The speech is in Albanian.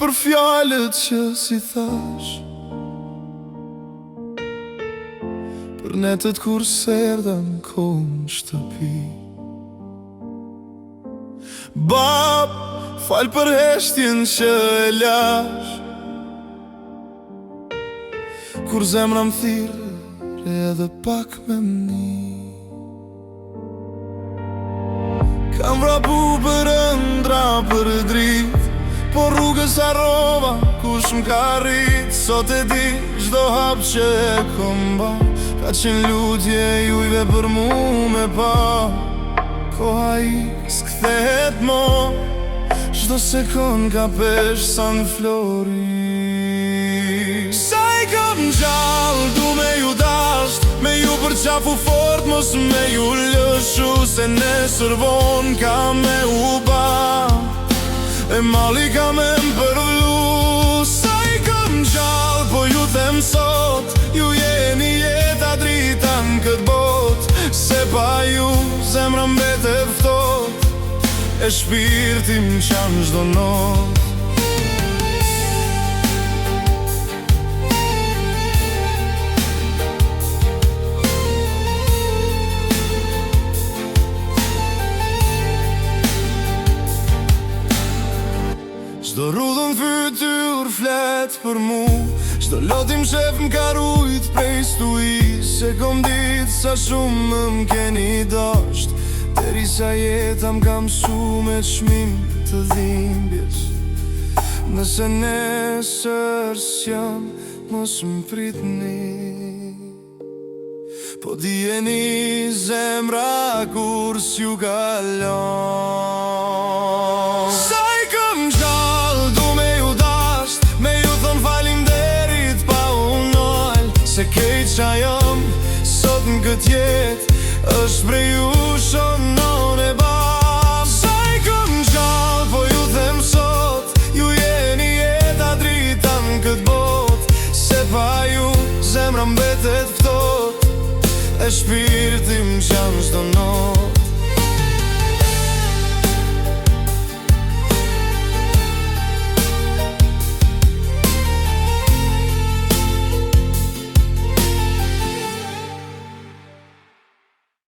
për fjalët që si thash, për netët kur serda në kohë shtëpi. Bab, fal për heshtjen që e lash, kur zemra më thirrë edhe pak me mni. Kam vrapu për ëndra për dritë, po rrugës harrova kush m'ka rrit. Sot e di çdo hap që e kom ba, ka qenë lutje jujve për mu me pa. Koha i s'kthehet mo, çdo sekond ka pesh sa në flori. Sa i kam gjallë du me ju dasht, me ju përqafu fort mos me ju lëshu, se nesër von ka me u ba, e mali ka me m'përvlu. Sa i kam gjallë po ju them sot, ju jeni jeta drita në këtë bot, se pa ju zemra mbete ftot, e shpirti m'qan çdo not. Çdo rrudhën fytyr flet për mu, çdo lotim shef m'ka rujt prej stui, se kom dit sa shumë m'keni dasht, derisa jeta m'ka msu me çmim të dhimbjes. Nëse nesër s'jam mos m'pritni, po dijeni zemra kur s'ju kalon. Sa i kam gjallë du me ju dasht, me ju thon faleminderit pa unol, se kejt qa jam sot në kët jet është prej ju shonon e bam. Sa i kam gjallë po ju them sot, ju jeni jeta drita në kët bot, se pa ju zemra mbetet ftot, e shpirti m'qan çdo not.